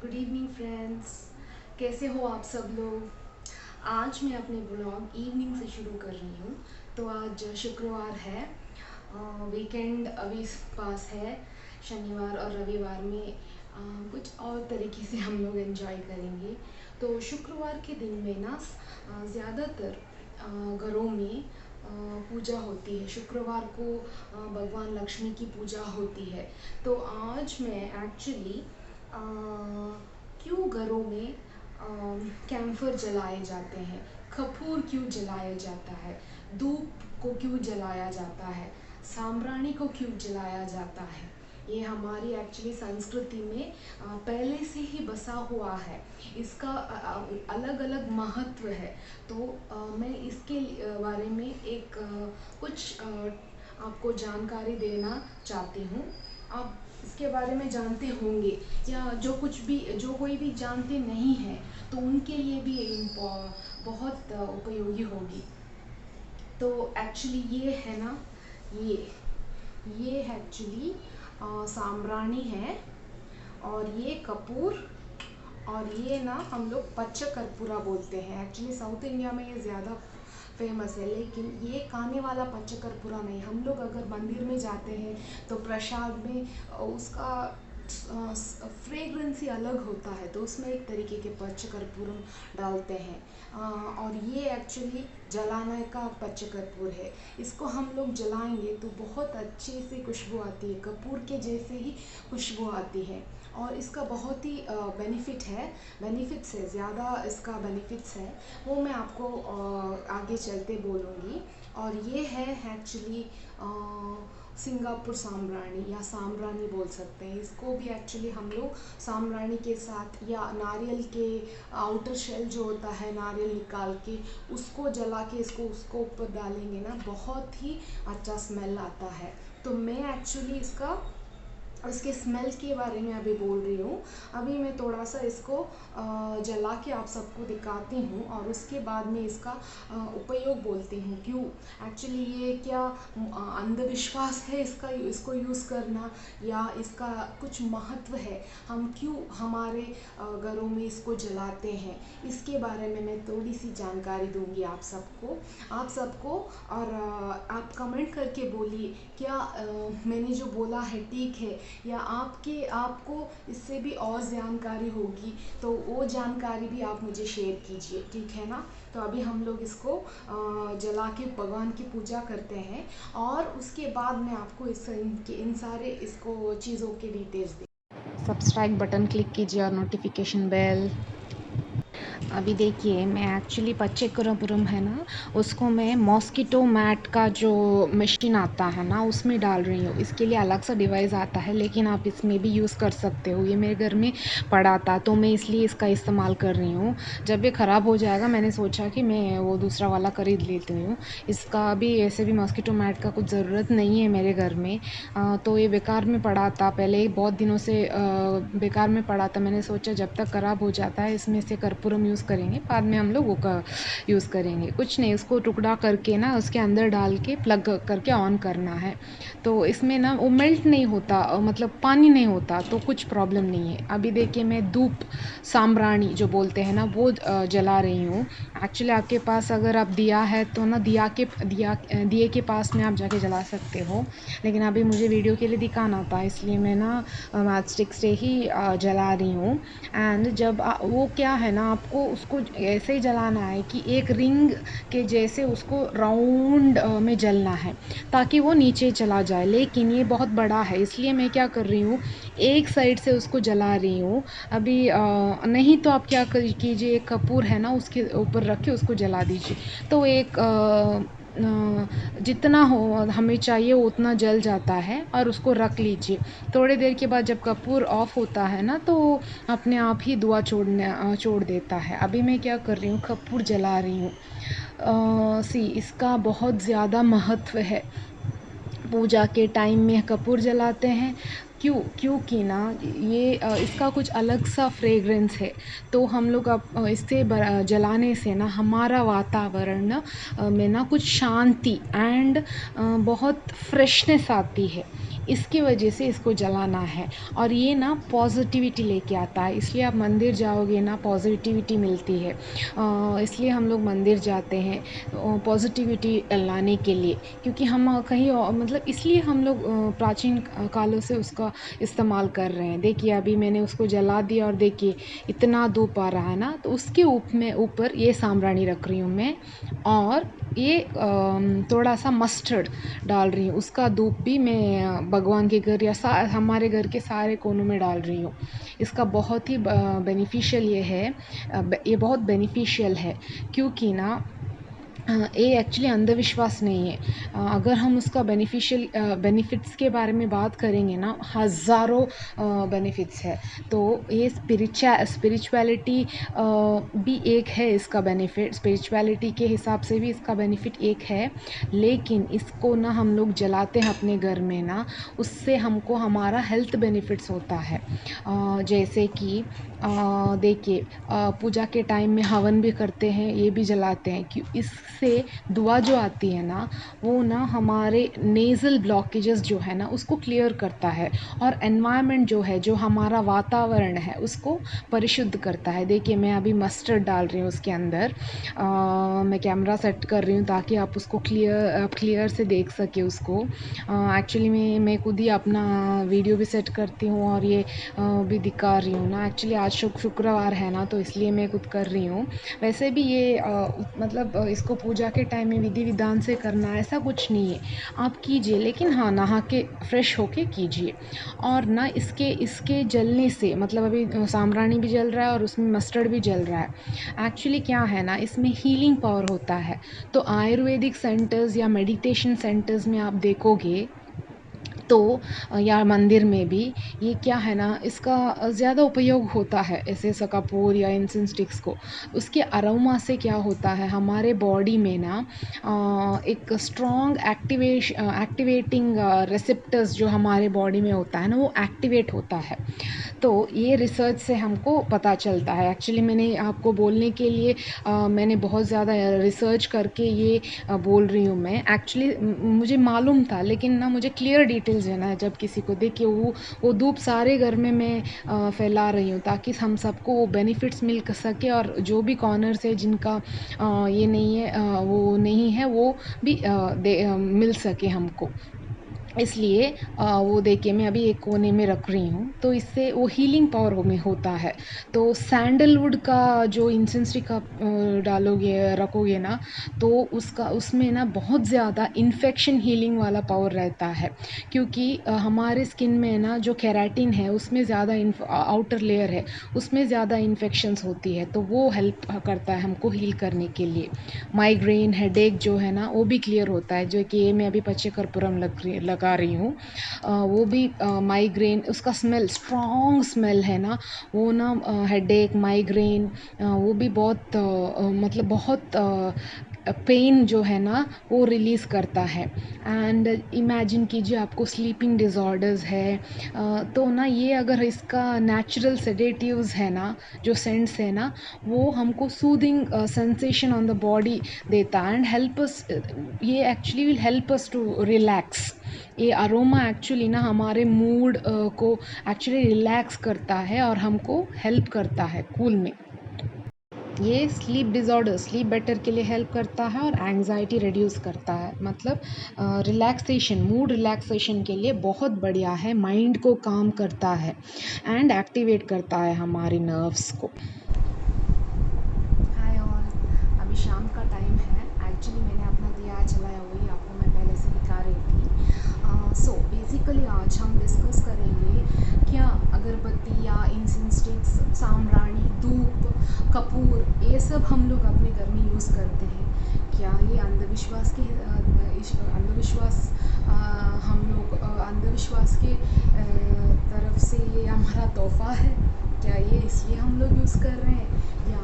Good evening friends, कैसे हो आप सब लोग। आज मैं अपने ब्लॉग इवनिंग से शुरू कर रही हूँ। तो आज शुक्रवार है, वीकेंड अभी पास है। शनिवार और रविवार में कुछ और तरीके से हम लोग एंजॉय करेंगे। तो शुक्रवार के दिन में ना ज़्यादातर घरों में पूजा होती है। शुक्रवार को भगवान लक्ष्मी की पूजा होती है। तो आज मैं एक्चुअली क्यों घरों में कैंफर जलाए जाते हैं, कपूर क्यों जलाया जाता है, धूप को क्यों जलाया जाता है, साम्राणी को क्यों जलाया जाता है, ये हमारी एक्चुअली संस्कृति में पहले से ही बसा हुआ है। इसका अलग अलग महत्व है। तो मैं इसके बारे में एक कुछ आपको जानकारी देना चाहती हूँ। आप इसके बारे में जानते होंगे, या जो कोई भी जानते नहीं हैं तो उनके लिए भी बहुत उपयोगी होगी। तो एक्चुअली ये है ना, ये एक्चुअली साम्राणी है, और ये कपूर, और ये ना हम लोग पच्च कर्पूरा बोलते हैं। एक्चुअली साउथ इंडिया में ये ज़्यादा फेमस है, लेकिन ये खाने वाला पच्च कर्पूरा नहीं। हम लोग अगर मंदिर में जाते हैं तो प्रसाद में उसका फ्रेग्रेंस ही अलग होता है, तो उसमें एक तरीके के पच्च कर्पूरम डालते हैं। और ये एक्चुअली जलाने का पच्च कर्पूर है। इसको हम लोग जलाएंगे तो बहुत अच्छी सी खुशबू आती है, कपूर के जैसे ही खुशबू आती है। और इसका बहुत ही बेनिफिट्स है, ज़्यादा इसका बेनिफिट्स है, वो मैं आपको आगे चलते बोलूँगी। और ये है एक्चुअली सिंगापुर साम्राणी, या साम्राणी बोल सकते हैं इसको भी। एक्चुअली हम लोग साम्राणी के साथ, या नारियल के आउटर शेल जो होता है, नारियल निकाल के उसको जला के उसको ऊपर डालेंगे ना, बहुत ही अच्छा स्मेल आता है। तो मैं एक्चुअली इसके स्मेल के बारे में अभी बोल रही हूँ। अभी मैं थोड़ा सा इसको जला के आप सबको दिखाती हूँ, और उसके बाद में इसका उपयोग बोलती हूँ क्यों। एक्चुअली ये क्या अंधविश्वास है इसको यूज़ करना, या इसका कुछ महत्व है, हम क्यों हमारे घरों में इसको जलाते हैं, इसके बारे में मैं थोड़ी सी जानकारी दूंगी आप सबको। और आप कमेंट करके बोलिए क्या मैंने जो बोला है ठीक है, या आपको इससे भी और जानकारी होगी तो वो जानकारी भी आप मुझे शेयर कीजिए, ठीक है ना। तो अभी हम लोग इसको जला के भगवान की पूजा करते हैं, और उसके बाद मैं आपको इन सारे इसको चीज़ों के डिटेल्स दे। सब्सक्राइब बटन क्लिक कीजिए और नोटिफिकेशन बेल। अभी देखिए, मैं एक्चुअली पच्चेकरपुरम है ना, उसको मैं मॉस्किटो मैट का जो मशीन आता है ना उसमें डाल रही हूँ। इसके लिए अलग सा डिवाइस आता है, लेकिन आप इसमें भी यूज़ कर सकते हो। ये मेरे घर में पड़ा था तो मैं इसलिए इसका इस्तेमाल कर रही हूँ। जब ये ख़राब हो जाएगा मैंने सोचा कि मैं वो दूसरा वाला खरीद लेती हूँ। इसका भी ऐसे भी मॉस्किटो मैट का कुछ ज़रूरत नहीं है मेरे घर में। तो ये बेकार में पड़ा था, पहले बहुत दिनों से बेकार में पड़ा था। मैंने सोचा जब तक ख़राब हो जाता है इसमें से कर्पूरम यूज़ करेंगे, बाद में हम लोग वो का यूज़ करेंगे। कुछ नहीं, उसको टुकड़ा करके ना उसके अंदर डाल के प्लग करके ऑन करना है। तो इसमें ना वो मेल्ट नहीं होता, मतलब पानी नहीं होता, तो कुछ प्रॉब्लम नहीं है। अभी देखिए, मैं धूप साम्राणी जो बोलते हैं ना वो जला रही हूँ। एक्चुअली आपके पास अगर आप दिया है तो ना दिए के पास में आप जाके जला सकते हो, लेकिन अभी मुझे वीडियो के लिए दिखाना था इसलिए मैं ना मैच स्टिक से ही जला रही हूँ। एंड जब वो क्या है ना, आपको उसको ऐसे ही जलाना है कि एक रिंग के जैसे उसको राउंड में जलना है, ताकि वो नीचे चला जाए। लेकिन ये बहुत बड़ा है, इसलिए मैं क्या कर रही हूँ, एक साइड से उसको जला रही हूँ अभी। नहीं तो आप क्या कीजिए, एक कपूर है ना उसके ऊपर रख के उसको जला दीजिए, तो एक जितना हो हमें चाहिए उतना जल जाता है। और उसको रख लीजिए। थोड़ी देर के बाद जब कपूर ऑफ होता है ना तो अपने आप ही धुआं छोड़ देता है। अभी मैं क्या कर रही हूँ, कपूर जला रही हूँ। इसका बहुत ज़्यादा महत्व है। पूजा के टाइम में कपूर जलाते हैं, क्योंकि ना ये इसका कुछ अलग सा फ्रेग्रेंस है। तो हम लोग अब इससे जलाने से ना हमारा वातावरण में ना कुछ शांति एंड बहुत फ्रेशनेस आती है। इसकी वजह से इसको जलाना है। और ये ना पॉजिटिविटी लेके आता है, इसलिए आप मंदिर जाओगे ना पॉजिटिविटी मिलती है। इसलिए हम लोग मंदिर जाते हैं पॉजिटिविटी लाने के लिए, क्योंकि हम कहीं मतलब इसलिए हम लोग प्राचीन कालों से उसका इस्तेमाल कर रहे हैं। देखिए अभी मैंने उसको जला दिया और देखिए इतना धूप आ रहा है ना, तो उसके ऊपर ये साम्राणी रख रही हूँ मैं, और ये थोड़ा सा मस्टर्ड डाल रही हूँ। उसका धूप भी मैं भगवान के घर या हमारे घर के सारे कोनों में डाल रही हूँ। इसका बहुत ही बेनिफिशियल ये है, ये बहुत बेनिफिशियल है, क्योंकि ना ये एक्चुअली अंधविश्वास नहीं है। अगर हम उसका बेनिफिट्स के बारे में बात करेंगे ना, हज़ारों बेनिफिट्स है। तो ये स्पिरिचुअलिटी भी एक है इसका बेनिफिट, स्पिरिचुअलिटी के हिसाब से भी इसका बेनिफिट एक है। लेकिन इसको ना हम लोग जलाते हैं अपने घर में ना, उससे हमको हमारा हेल्थ बेनिफिट्स होता है। जैसे कि देखिए पूजा के टाइम में हवन भी करते हैं, ये भी जलाते हैं, कि इससे दुआ जो आती है ना, वो ना हमारे नेज़ल ब्लॉकेजेस जो है ना उसको क्लियर करता है, और एनवायरनमेंट जो है, जो हमारा वातावरण है, उसको परिशुद्ध करता है। देखिए मैं अभी मस्टर्ड डाल रही हूँ उसके अंदर, मैं कैमरा सेट कर रही हूँ ताकि आप उसको क्लियर से देख सके उसको। एक्चुअली मैं खुद ही अपना वीडियो भी सेट करती हूँ और ये भी दिखा रही हूँ ना। एक्चुअली आज शुक्रवार है ना, तो इसलिए मैं खुद कर रही हूँ। वैसे भी ये मतलब इसको पूजा के टाइम में विधि विधान से करना ऐसा कुछ नहीं है, आप कीजिए, लेकिन हाँ नहा के फ्रेश होके कीजिए। और ना इसके जलने से, मतलब अभी साम्राणी भी जल रहा है और उसमें मस्टर्ड भी जल रहा है। एक्चुअली क्या है ना, इसमें हीलिंग पावर होता है। तो आयुर्वेदिक सेंटर्स या मेडिटेशन सेंटर्स में आप देखोगे तो या मंदिर में भी, ये क्या है ना, इसका ज़्यादा उपयोग होता है ऐसे कपूर या इंसेंस स्टिक्स को। उसके अरोमा से क्या होता है, हमारे बॉडी में ना एक स्ट्रॉन्ग एक्टिवेटिंग रिसेप्टर्स जो हमारे बॉडी में होता है ना, वो एक्टिवेट होता है। तो ये रिसर्च से हमको पता चलता है। एक्चुअली मैंने आपको बोलने के लिए मैंने बहुत ज़्यादा रिसर्च करके ये बोल रही हूँ मैं। एक्चुअली मुझे मालूम था, लेकिन ना मुझे क्लियर डिटेल्स देना है जब किसी को। देखिए वो धूप सारे घर में मैं फैला रही हूँ ताकि हम सबको वो बेनिफिट्स मिल सके, और जो भी कॉर्नर्स है जिनका ये नहीं है, वो नहीं है, वो भी मिल सके हमको। इसलिए वो देखिए मैं अभी एक कोने में रख रही हूँ, तो इससे वो हीलिंग पावर में होता है। तो सैंडलवुड का जो इंसेंस स्टिक आप डालोगे, रखोगे ना, तो उसमें ना बहुत ज़्यादा इन्फेक्शन हीलिंग वाला पावर रहता है, क्योंकि हमारे स्किन में ना जो केराटिन है उसमें ज़्यादा आउटर लेयर है, उसमें ज़्यादा इन्फेक्शंस होती है, तो वो हेल्प करता है हमको हील करने के लिए। माइग्रेन हेडेक जो है ना, वो भी क्लियर होता है, जो कि ये मैं अभी पच्चे कर्पूरम लगा रही हूँ। वो भी माइग्रेन, उसका स्मेल स्ट्रॉन्ग स्मेल है ना, वो ना हेडेक, माइग्रेन, वो भी बहुत मतलब बहुत पेन जो है ना वो रिलीज़ करता है। एंड इमेजिन कीजिए आपको स्लीपिंग डिसऑर्डर्स है, तो ना ये अगर इसका नेचुरल सेडेटिव्स है ना, जो सेंट्स है ना, वो हमको soothing sensation on the body देता है, एंड हेल्प अस, ये actually will help us to relax. ये अरोमा एक्चुअली ना हमारे मूड को एक्चुअली रिलैक्स करता है और हमको हेल्प करता है कूल में। ये स्लीप डिज़ॉर्डर, स्लीप बेटर के लिए हेल्प करता है, और एंग्जाइटी रिड्यूस करता है, मतलब रिलैक्सेशन, मूड रिलैक्सेशन के लिए बहुत बढ़िया है। माइंड को काम करता है एंड एक्टिवेट करता है हमारे नर्व्स को। हाय ऑल, अभी शाम का टाइम है। एक्चुअली मैंने अपना दिया जलाया, वही आपको मैं पहले से दिखा रही थी। सो बेसिकली आज हम डिस्कस करेंगे क्या अगरबत्ती या इंसेंस स्टिक्स, साम्राणी, धूप, कपूर, ये सब हम लोग अपने घर में यूज़ करते हैं, क्या ये अंधविश्वास के हम लोग अंधविश्वास के तरफ से ये हमारा तोहफा है? क्या ये इसलिए हम लोग यूज़ कर रहे हैं, या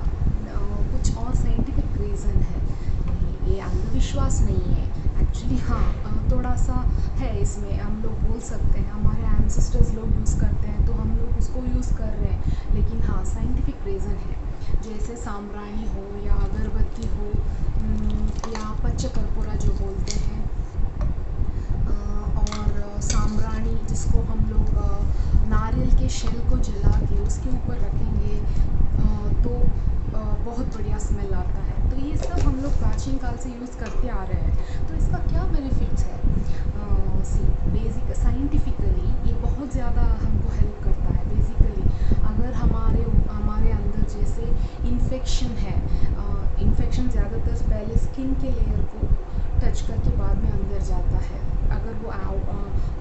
कुछ और साइंटिफिक रीज़न है? नहीं, ये अंधविश्वास नहीं है एक्चुअली। हाँ थोड़ा सा है इसमें, हम लोग बोल सकते हैं हमारे एंसेस्टर्स लोग यूज़ करते हैं तो हम लोग उसको यूज़ कर रहे हैं, लेकिन हाँ साइंटिफिक रीज़न है। जैसे साम्राणी हो या अगरबत्ती हो, या पच्च कर्पूरा जो बोलते हैं, और साम्राणी उसके ऊपर रखेंगे तो बहुत बढ़िया स्मेल आता है। तो ये सब हम लोग प्राचीन काल से यूज़ करते आ रहे हैं। तो इसका क्या बेनिफिट्स है? सी बेसिक साइंटिफिकली ये बहुत ज़्यादा हमको हेल्प करता है। बेसिकली अगर हमारे हमारे अंदर जैसे इन्फेक्शन है, इन्फेक्शन ज़्यादातर पहले स्किन के लेयर को टच करके बाद में अंदर जाता है। अगर वो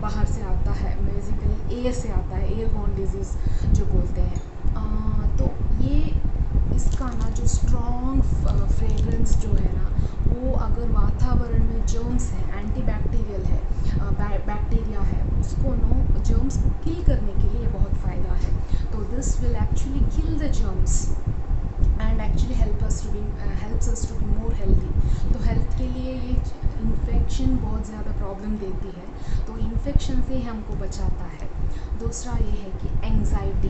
बाहर से आता है, बेसिकली एयर से आता है, एयरबॉर्न डिजीज़ जो बोलते हैं। तो ये इसका ना जो स्ट्रॉन्ग फ्रेगरेंस जो है ना, वो अगर वातावरण में जर्म्स है, एंटीबैक्टीरियल है, बैक्टीरिया है, उसको नो जर्म्स को किल करने के लिए बहुत फ़ायदा है। तो this will actually kill the germs and actually helps us to be more healthy. तो हेल्थ के लिए ये इन्फेक्शन बहुत ज़्यादा प्रॉब्लम देती है, तो इन्फेक्शन से हमको बचाता है। दूसरा ये है कि एंग्जाइटी,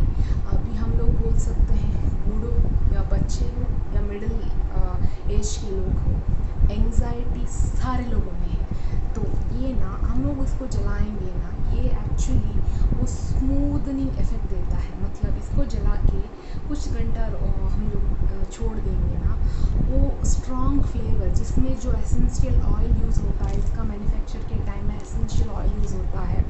अभी हम लोग बोल सकते हैं बूढ़ों या बच्चे हो या मिडिल एज के लोग हो, एंग्जाइटी सारे लोगों में है। तो ये ना हम लोग उसको जलाएंगे ना, ये एक्चुअली वो स्मूदनिंग इफ़ेक्ट देता है। मतलब इसको जला के कुछ घंटा हम लोग छोड़ देंगे ना, वो स्ट्रॉन्ग फ्लेवर जिसमें जो एसेंशियल ऑयल यूज़ होता है, इसका मैन्युफैक्चर के टाइम में एसेंशियल ऑयल यूज़ होता है,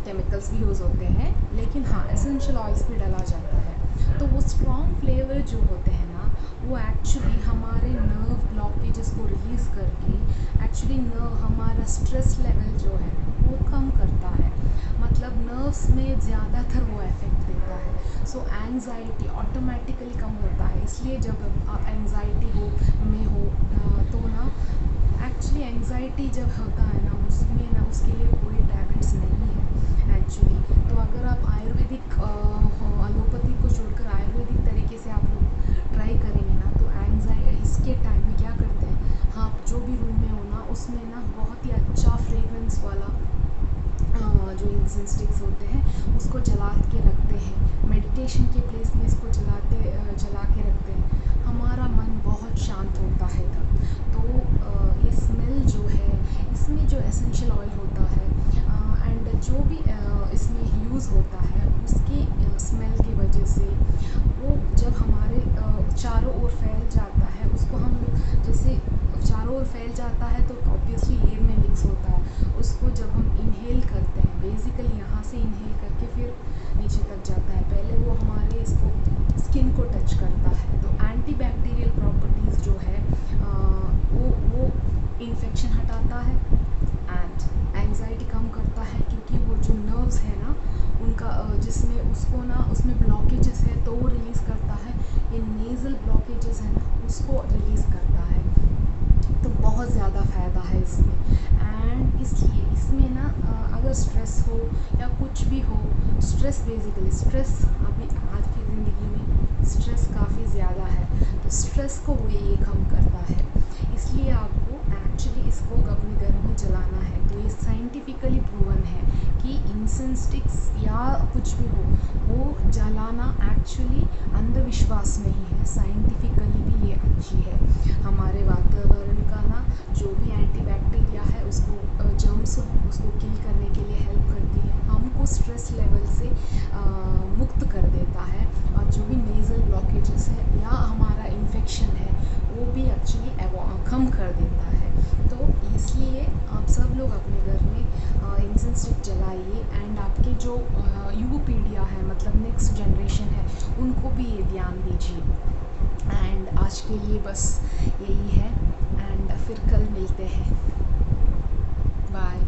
केमिकल्स भी यूज़ होते हैं, लेकिन हाँ एसेंशियल ऑयल्स भी डाला जाता है। तो वो स्ट्रॉन्ग फ्लेवर जो होते हैं ना, वो एक्चुअली हमारे नर्व ब्लॉकेजेस को रिलीज़ करके एक्चुअली हमारा स्ट्रेस लेवल जो है वो कम करता है। मतलब नर्व्स में ज़्यादातर वो इफेक्ट देता है। सो एंग्जाइटी ऑटोमेटिकली कम होता है। इसलिए जब एंग्जाइटी हो तो ना एक्चुअली एंग्जाइटी जब होता है ना, उसमें ना उसके लिए कोई टैबलेट्स नहीं है एक्चुअली। तो अगर आप आयुर्वेदिक एलोपैथी को छोड़कर आयुर्वेदिक तरीके से आप लोग ट्राई करेंगे ना, तो एंग्जाइटी इसके टाइम में क्या करते हैं, हाँ जो भी रूम में हो ना, उसमें ना बहुत ही अच्छा फ्रेगरेंस वाला जो इंसेंस स्टिक्स होते हैं उसको जला के रखते हैं। मेडिटेशन के प्लेस में इसको जला के रखते हैं। हमारा मन बहुत शांत होता है तब। तो ये स्मेल जो है, इसमें जो एसेंशियल ऑयल होता है एंड जो भी इसमें यूज़ होता है, उसकी स्मेल की वजह से वो जब हमारे चारों ओर फैल जाता है, उसको हम लोग जैसे चारों ओर फैल जाता है तो ऑब्वियसली एयर में मिक्स होता है। उसको जब हम इनहेल करते हैं, बेसिकली यहाँ से इनहेल करके फिर नीचे तक जाता है, पहले वो हमारे इसको स्किन को टच करता है। तो एंटीबैक्टीरियल प्रॉपर्टीज़ जो है वो इन्फेक्शन हटाता है एंड एंग्जाइटी कम करता है, क्योंकि वो जो नर्व्स है ना उनका जिसमें उसको ना उसमें ब्लॉकेजेस है तो वो रिलीज़ करता है। ये नेज़ल ब्लॉकेजेस है ना उसको रिलीज़ करता है। तो बहुत ज़्यादा फ़ायदा है इसमें। एंड इसलिए इसमें ना अगर स्ट्रेस हो या कुछ भी हो, स्ट्रेस बेसिकली स्ट्रेस अभी आज की ज़िंदगी में स्ट्रेस काफ़ी ज़्यादा है, तो स्ट्रेस को वो ये कम करता है। इसलिए आपको एक्चुअली इसको अपने घर में जलाना है। तो ये साइंटिफिकली प्रूवन है कि इंसेंस स्टिक्स या कुछ भी हो, वो जलाना एक्चुअली अंधविश्वास नहीं है, साइंटिफिकली भी ये अच्छी है। हमारे वातावरण का ना जो भी एंटीबैक्टीरिया है उसको जर्म्स उसको किल करने के लिए हेल्प करती है, हमको स्ट्रेस लेवल से मुक्त कर देता है, और जो भी नेज़ल ब्लॉकेजेस है या हमारा इन्फेक्शन है वो भी एक्चुअली कम कर देता है। तो इसलिए आप सब लोग अपने घर में इंसेंस स्टिक जलाइए एंड आपके जो युवा पीढ़ियाँ है, मतलब नेक्स्ट जनरेशन है, उनको भी ये ध्यान दीजिए। एंड आज के लिए बस यही है एंड फिर कल मिलते हैं। बाय।